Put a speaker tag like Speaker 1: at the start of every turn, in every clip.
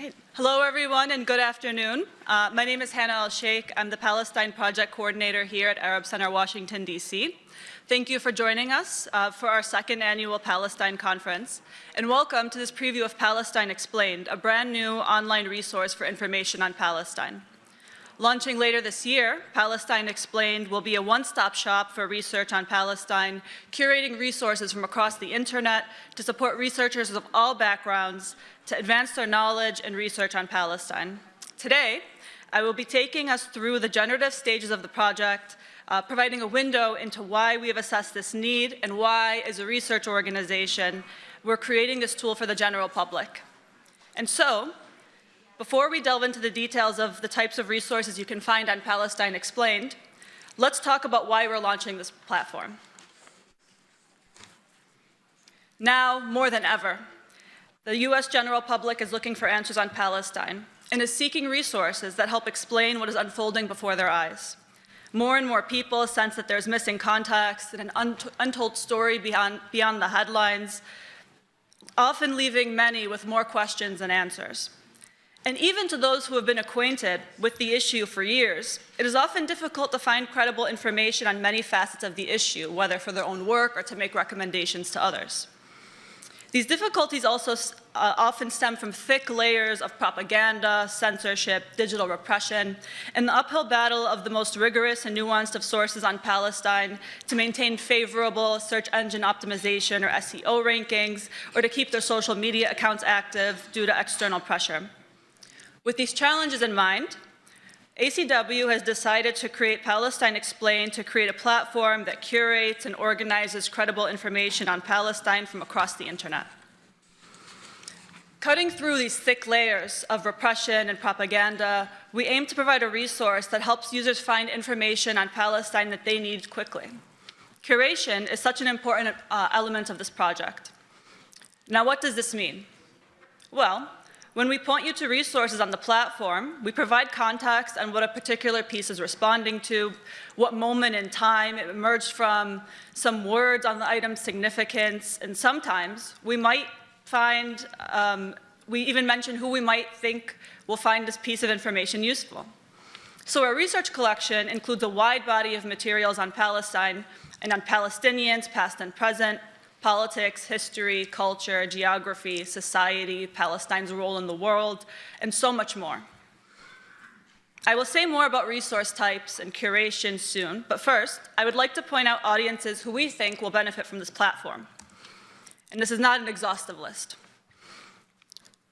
Speaker 1: Great. Hello, everyone, and good afternoon. My name is Hannah Al-Sheikh. I'm the Palestine Project Coordinator here at Arab Center, Washington, D.C. Thank you for joining us for our second annual Palestine Conference, and welcome to this preview of Palestine Explained, a brand new online resource for information on Palestine. Launching later this year, Palestine Explained will be a one-stop shop for research on Palestine, curating resources from across the internet to support researchers of all backgrounds to advance their knowledge and research on Palestine. Today, I will be taking us through the generative stages of the project, providing a window into why we have assessed this need and why, as a research organization, we're creating this tool for the general public. And so, before we delve into the details of the types of resources you can find on Palestine Explained, let's talk about why we're launching this platform. Now, more than ever, the U.S. general public is looking for answers on Palestine and is seeking resources that help explain what is unfolding before their eyes. More and more people sense that there's missing context and an untold story beyond the headlines, often leaving many with more questions than answers. And even to those who have been acquainted with the issue for years, it is often difficult to find credible information on many facets of the issue, whether for their own work or to make recommendations to others. These difficulties also often stem from thick layers of propaganda, censorship, digital repression, and the uphill battle of the most rigorous and nuanced of sources on Palestine to maintain favorable search engine optimization or SEO rankings, or to keep their social media accounts active due to external pressure. With these challenges in mind, ACW has decided to create Palestine Explained to create a platform that curates and organizes credible information on Palestine from across the internet. Cutting through these thick layers of repression and propaganda, we aim to provide a resource that helps users find information on Palestine that they need quickly. Curation is such an important element of this project. Now, what does this mean? Well, when we point you to resources on the platform, we provide context on what a particular piece is responding to, what moment in time it emerged from, some words on the item's significance, and sometimes we might find, we even mention who we might think will find this piece of information useful. So our research collection includes a wide body of materials on Palestine and on Palestinians, past and present, politics, history, culture, geography, society, Palestine's role in the world, and so much more. I will say more about resource types and curation soon, but first, I would like to point out audiences who we think will benefit from this platform. And this is not an exhaustive list.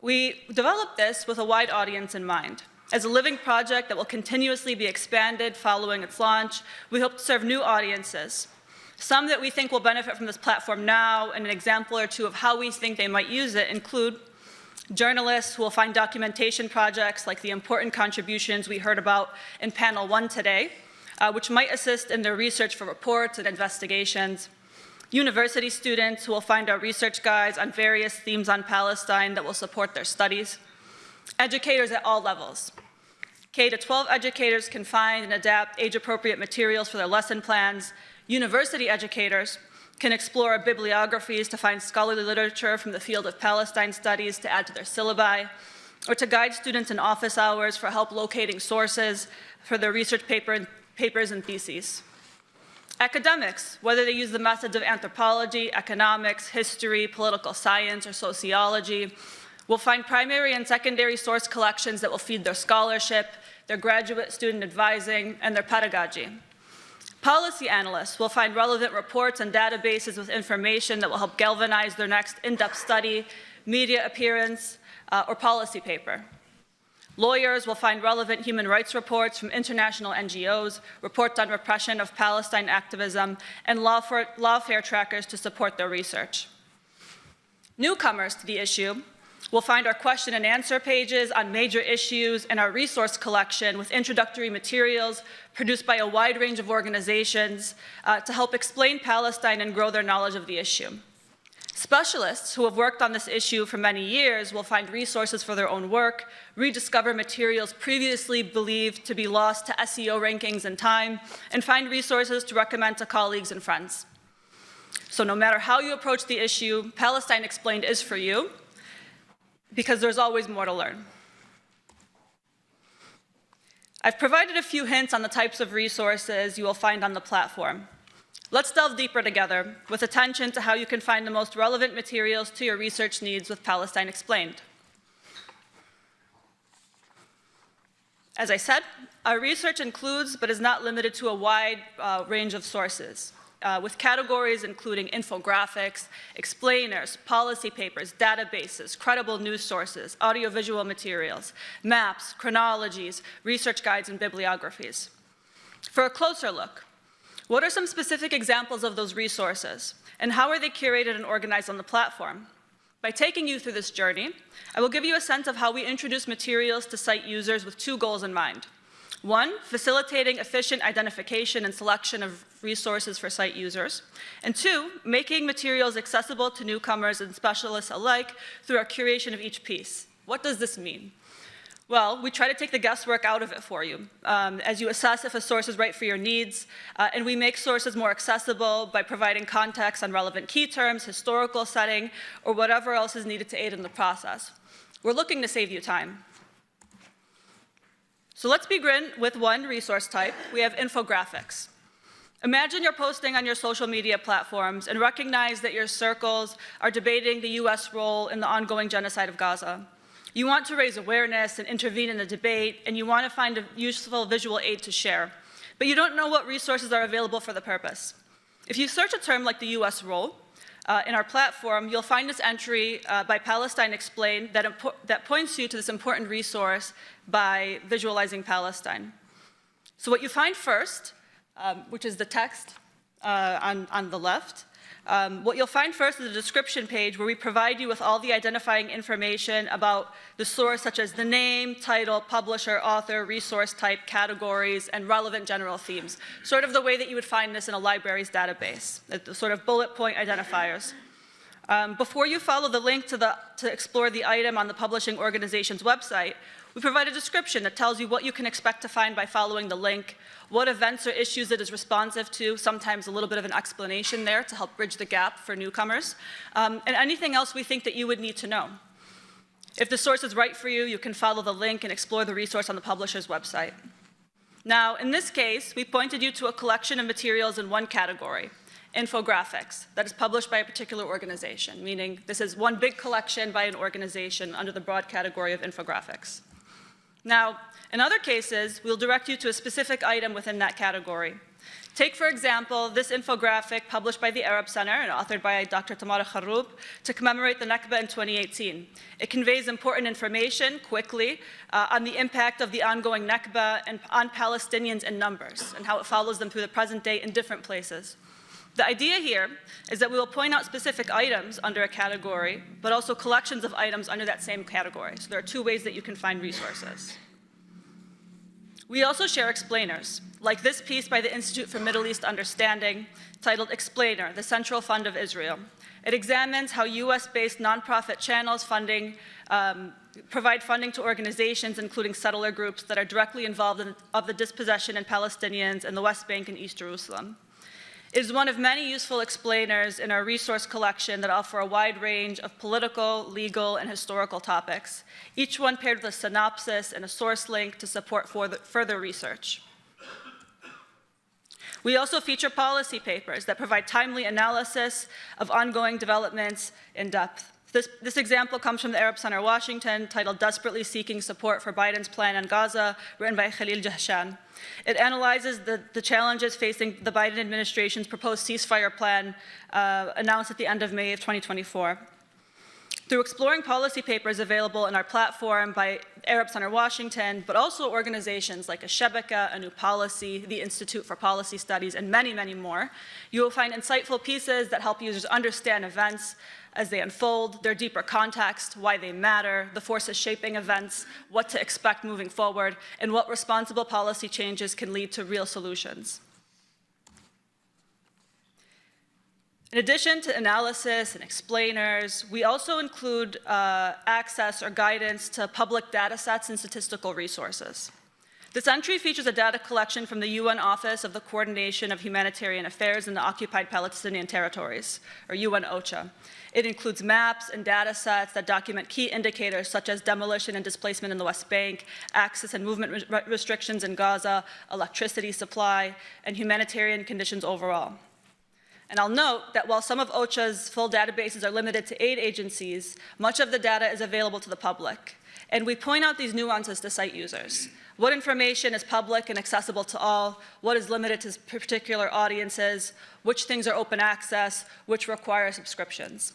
Speaker 1: We developed this with a wide audience in mind. As a living project that will continuously be expanded following its launch, we hope to serve new audiences. Some that we think will benefit from this platform now, and an example or two of how we think they might use it include journalists who will find documentation projects like the important contributions we heard about in panel 1 today, which might assist in their research for reports and investigations. University students who will find our research guides on various themes on Palestine that will support their studies. Educators at all levels. K-12 educators can find and adapt age-appropriate materials for their lesson plans. University educators can explore bibliographies to find scholarly literature from the field of Palestine studies to add to their syllabi, or to guide students in office hours for help locating sources for their research papers and theses. Academics, whether they use the methods of anthropology, economics, history, political science, or sociology, will find primary and secondary source collections that will feed their scholarship, their graduate student advising, and their pedagogy. Policy analysts will find relevant reports and databases with information that will help galvanize their next in-depth study, media appearance, or policy paper. Lawyers will find relevant human rights reports from international NGOs, reports on repression of Palestine activism, and lawfare trackers to support their research. Newcomers to the issue will find our question and answer pages on major issues and our resource collection with introductory materials produced by a wide range of organizations to help explain Palestine and grow their knowledge of the issue. Specialists who have worked on this issue for many years will find resources for their own work, rediscover materials previously believed to be lost to SEO rankings in time, and find resources to recommend to colleagues and friends. So no matter how you approach the issue, Palestine Explained is for you, because there's always more to learn. I've provided a few hints on the types of resources you will find on the platform. Let's delve deeper together with attention to how you can find the most relevant materials to your research needs with Palestine Explained. As I said, our research includes but is not limited to a wide range of sources, with categories including infographics, explainers, policy papers, databases, credible news sources, audiovisual materials, maps, chronologies, research guides, and bibliographies. For a closer look, what are some specific examples of those resources, and how are they curated and organized on the platform? By taking you through this journey, I will give you a sense of how we introduce materials to site users with two goals in mind. One, facilitating efficient identification and selection of resources for site users. And two, making materials accessible to newcomers and specialists alike through our curation of each piece. What does this mean? Well, we try to take the guesswork out of it for you as you assess if a source is right for your needs, and we make sources more accessible by providing context on relevant key terms, historical setting, or whatever else is needed to aid in the process. We're looking to save you time. So let's begin with one resource type. We have infographics. Imagine you're posting on your social media platforms and recognize that your circles are debating the US role in the ongoing genocide of Gaza. You want to raise awareness and intervene in the debate, and you want to find a useful visual aid to share, but you don't know what resources are available for the purpose. If you search a term like the US role in our platform, you'll find this entry by Palestine Explained that points you to this important resource by visualizing Palestine. So what you find first, which is the text on the left, what you'll find first is a description page where we provide you with all the identifying information about the source, such as the name, title, publisher, author, resource type, categories, and relevant general themes, sort of the way that you would find this in a library's database, the sort of bullet point identifiers. Before you follow the link to explore the item on the publishing organization's website, we provide a description that tells you what you can expect to find by following the link, what events or issues it is responsive to, sometimes a little bit of an explanation there to help bridge the gap for newcomers, and anything else we think that you would need to know. If the source is right for you, you can follow the link and explore the resource on the publisher's website. Now, in this case, we pointed you to a collection of materials in one category, infographics, that is published by a particular organization, meaning this is one big collection by an organization under the broad category of infographics. Now, in other cases, we'll direct you to a specific item within that category. Take, for example, this infographic published by the Arab Center and authored by Dr. Tamara Kharroub to commemorate the Nakba in 2018. It conveys important information quickly on the impact of the ongoing Nakba and on Palestinians in numbers and how it follows them through the present day in different places. The idea here is that we will point out specific items under a category, but also collections of items under that same category. So there are two ways that you can find resources. We also share explainers, like this piece by the Institute for Middle East Understanding, titled Explainer, the Central Fund of Israel. It examines how US-based nonprofit channels provide funding to organizations, including settler groups that are directly involved in the dispossession of Palestinians in the West Bank and East Jerusalem. It is one of many useful explainers in our resource collection that offer a wide range of political, legal, and historical topics, each one paired with a synopsis and a source link to support further research. We also feature policy papers that provide timely analysis of ongoing developments in depth. This example comes from the Arab Center Washington, titled Desperately Seeking Support for Biden's Plan on Gaza, written by Khalil Jahshan. It analyzes the challenges facing the Biden administration's proposed ceasefire plan announced at the end of May of 2024. Through exploring policy papers available in our platform by Arab Center Washington, but also organizations like Shabaka, A New Policy, the Institute for Policy Studies, and many, many more, you will find insightful pieces that help users understand events as they unfold, their deeper context, why they matter, the forces shaping events, what to expect moving forward, and what responsible policy changes can lead to real solutions. In addition to analysis and explainers, we also include access or guidance to public data sets and statistical resources. This entry features a data collection from the UN Office of the Coordination of Humanitarian Affairs in the Occupied Palestinian Territories, or UN OCHA. It includes maps and data sets that document key indicators such as demolition and displacement in the West Bank, access and movement restrictions in Gaza, electricity supply, and humanitarian conditions overall. And I'll note that while some of OCHA's full databases are limited to aid agencies, much of the data is available to the public. And we point out these nuances to site users. What information is public and accessible to all? What is limited to particular audiences? Which things are open access? Which require subscriptions?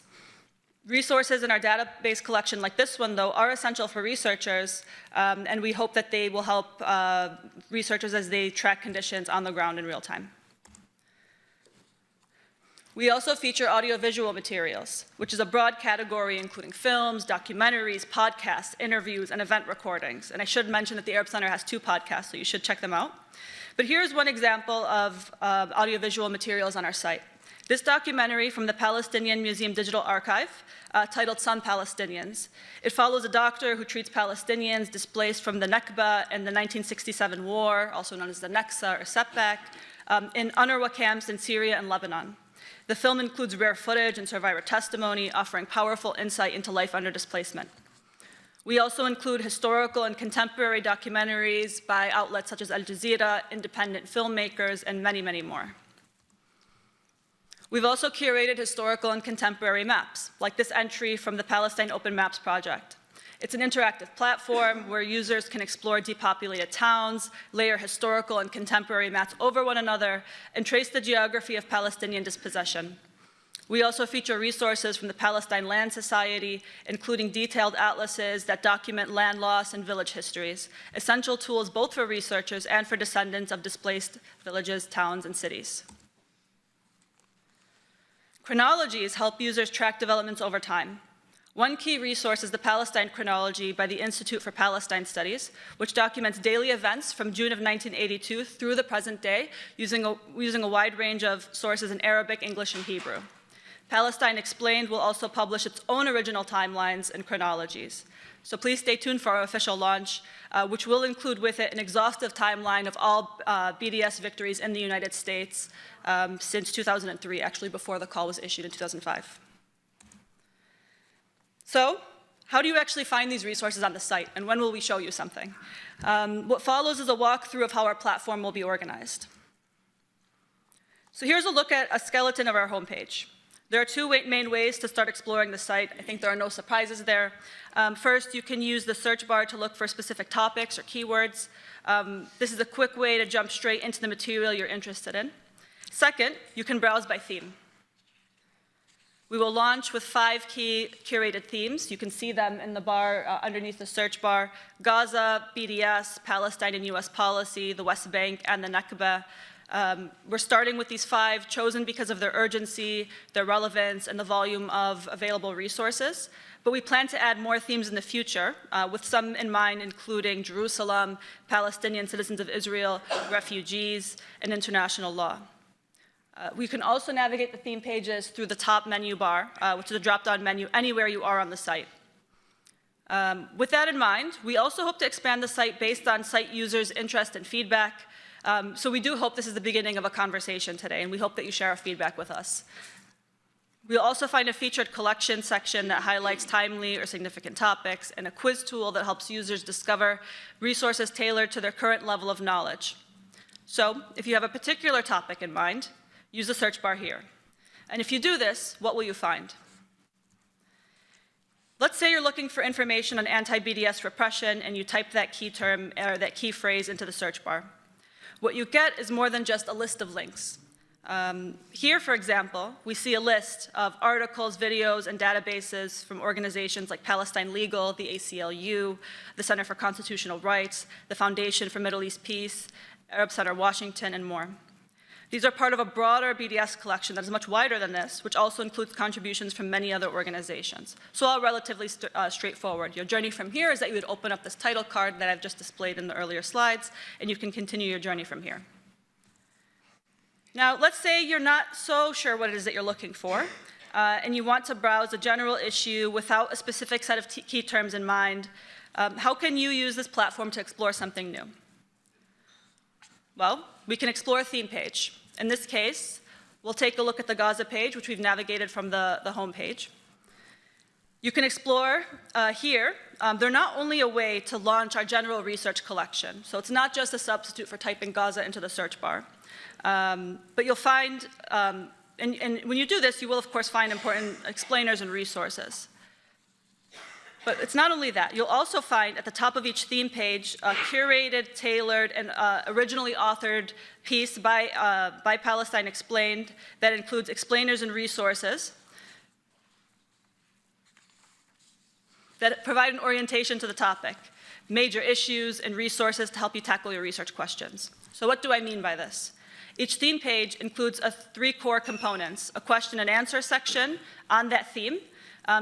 Speaker 1: Resources in our database collection like this one, though, are essential for researchers, and we hope that they will help researchers as they track conditions on the ground in real time. We also feature audiovisual materials, which is a broad category including films, documentaries, podcasts, interviews, and event recordings. And I should mention that the Arab Center has 2 podcasts, so you should check them out. But here's one example of audiovisual materials on our site. This documentary from the Palestinian Museum Digital Archive, titled Some Palestinians. It follows a doctor who treats Palestinians displaced from the Nakba and the 1967 war, also known as the Naksa or setback, in UNRWA camps in Syria and Lebanon. The film includes rare footage and survivor testimony, offering powerful insight into life under displacement. We also include historical and contemporary documentaries by outlets such as Al Jazeera, independent filmmakers, and many, many more. We've also curated historical and contemporary maps, like this entry from the Palestine Open Maps project. It's an interactive platform where users can explore depopulated towns, layer historical and contemporary maps over one another, and trace the geography of Palestinian dispossession. We also feature resources from the Palestine Land Society, including detailed atlases that document land loss and village histories, essential tools both for researchers and for descendants of displaced villages, towns, and cities. Chronologies help users track developments over time. One key resource is the Palestine Chronology by the Institute for Palestine Studies, which documents daily events from June of 1982 through the present day using a wide range of sources in Arabic, English, and Hebrew. Palestine Explained will also publish its own original timelines and chronologies. So please stay tuned for our official launch, which will include with it an exhaustive timeline of all BDS victories in the United States since 2003, actually before the call was issued in 2005. So, how do you actually find these resources on the site, and when will we show you something? What follows is a walkthrough of how our platform will be organized. So here's a look at a skeleton of our homepage. There are 2 main ways to start exploring the site. I think there are no surprises there. First, you can use the search bar to look for specific topics or keywords. This is a quick way to jump straight into the material you're interested in. Second, you can browse by theme. We will launch with 5 key curated themes. You can see them in the bar underneath the search bar: Gaza, BDS, Palestine and US policy, the West Bank, and the Nakba. We're starting with these 5, chosen because of their urgency, their relevance, and the volume of available resources. But we plan to add more themes in the future, with some in mind including Jerusalem, Palestinian citizens of Israel, refugees, and international law. We can also navigate the theme pages through the top menu bar, which is a drop-down menu anywhere you are on the site. With that in mind, we also hope to expand the site based on site users' interest and feedback. So we do hope this is the beginning of a conversation today, and we hope that you share our feedback with us. We'll also find a featured collection section that highlights timely or significant topics, and a quiz tool that helps users discover resources tailored to their current level of knowledge. So if you have a particular topic in mind, use the search bar here. And if you do this, what will you find? Let's say you're looking for information on anti-BDS repression and you type that key term or that key phrase into the search bar. What you get is more than just a list of links. Here, for example, we see a list of articles, videos, and databases from organizations like Palestine Legal, the ACLU, the Center for Constitutional Rights, the Foundation for Middle East Peace, Arab Center Washington, and more. These are part of a broader BDS collection that is much wider than this, which also includes contributions from many other organizations. So all relatively straightforward. Your journey from here is that you would open up this title card that I've just displayed in the earlier slides, and you can continue your journey from here. Now, let's say you're not so sure what it is that you're looking for, and you want to browse a general issue without a specific set of key terms in mind. How can you use this platform to explore something new? Well, we can explore a theme page. In this case, we'll take a look at the Gaza page, which we've navigated from the home page. You can explore here. They're not only a way to launch our general research collection, so it's not just a substitute for typing Gaza into the search bar. But you'll find, and when you do this, you will of course find important explainers and resources. But it's not only that. You'll also find at the top of each theme page a curated, tailored, and originally authored piece by Palestine Explained that includes explainers and resources that provide an orientation to the topic, major issues, and resources to help you tackle your research questions. So what do I mean by this? Each theme page includes three core components: a question and answer section on that theme,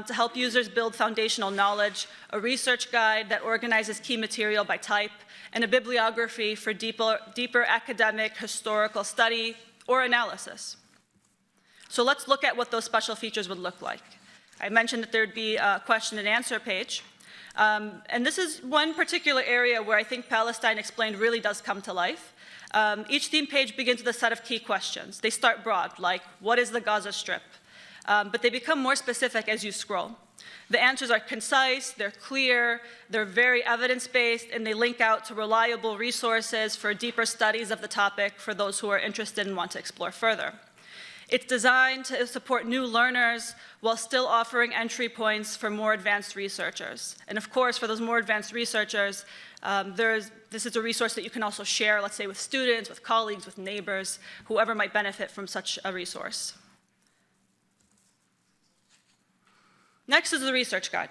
Speaker 1: to help users build foundational knowledge, a research guide that organizes key material by type, and a bibliography for deeper academic, historical study or analysis. So let's look at what those special features would look like. I mentioned that there'd be a question and answer page. And this is one particular area where I think Palestine Explained really does come to life. Each theme page begins with a set of key questions. They start broad, like, what is the Gaza Strip? But they become more specific as you scroll. The answers are concise, they're clear, they're very evidence-based, and they link out to reliable resources for deeper studies of the topic for those who are interested and want to explore further. It's designed to support new learners while still offering entry points for more advanced researchers. And of course, for those more advanced researchers, this is a resource that you can also share, let's say, with students, with colleagues, with neighbors, whoever might benefit from such a resource. Next is the research guide.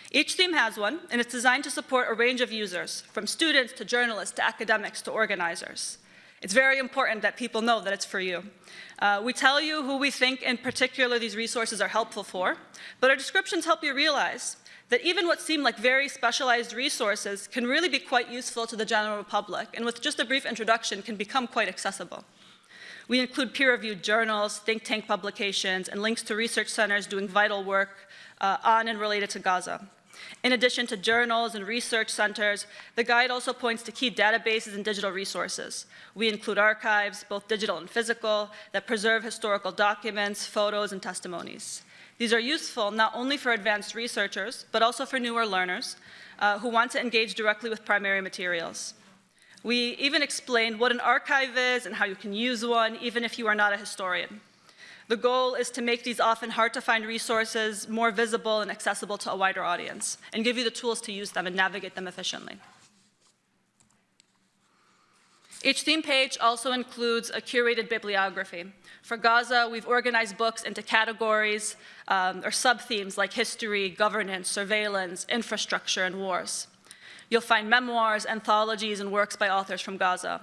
Speaker 1: Each theme has one, and it's designed to support a range of users, from students to journalists to academics to organizers. It's very important that people know that it's for you. We tell you who we think in particular these resources are helpful for, but our descriptions help you realize that even what seem like very specialized resources can really be quite useful to the general public, and with just a brief introduction can become quite accessible. We include peer-reviewed journals, think tank publications, and links to research centers doing vital work on and related to Gaza. In addition to journals and research centers, the guide also points to key databases and digital resources. We include archives, both digital and physical, that preserve historical documents, photos, and testimonies. These are useful not only for advanced researchers, but also for newer learners who want to engage directly with primary materials. We even explain what an archive is and how you can use one, even if you are not a historian. The goal is to make these often hard-to-find resources more visible and accessible to a wider audience, and give you the tools to use them and navigate them efficiently. Each theme page also includes a curated bibliography. For Gaza, we've organized books into categories or sub-themes like history, governance, surveillance, infrastructure, and wars. You'll find memoirs, anthologies, and works by authors from Gaza.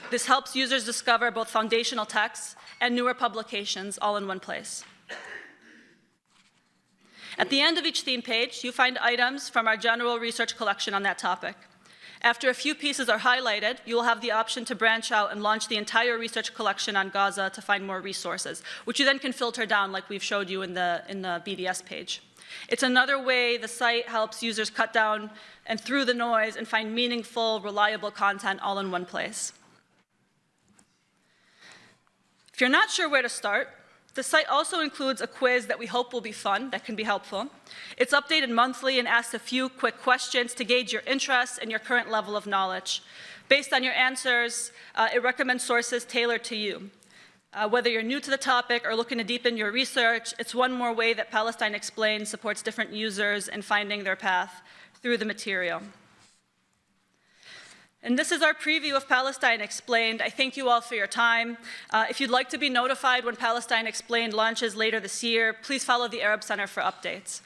Speaker 1: This helps users discover both foundational texts and newer publications all in one place. At the end of each theme page, you find items from our general research collection on that topic. After a few pieces are highlighted, you will have the option to branch out and launch the entire research collection on Gaza to find more resources, which you then can filter down like we've showed you in the BDS page. It's another way the site helps users cut down and through the noise and find meaningful, reliable content all in one place. If you're not sure where to start, the site also includes a quiz that we hope will be fun, that can be helpful. It's updated monthly and asks a few quick questions to gauge your interests and your current level of knowledge. Based on your answers, it recommends sources tailored to you. Whether you're new to the topic or looking to deepen your research, it's one more way that Palestine Explained supports different users in finding their path through the material. And this is our preview of Palestine Explained. I thank you all for your time. If you'd like to be notified when Palestine Explained launches later this year, please follow the Arab Center for updates.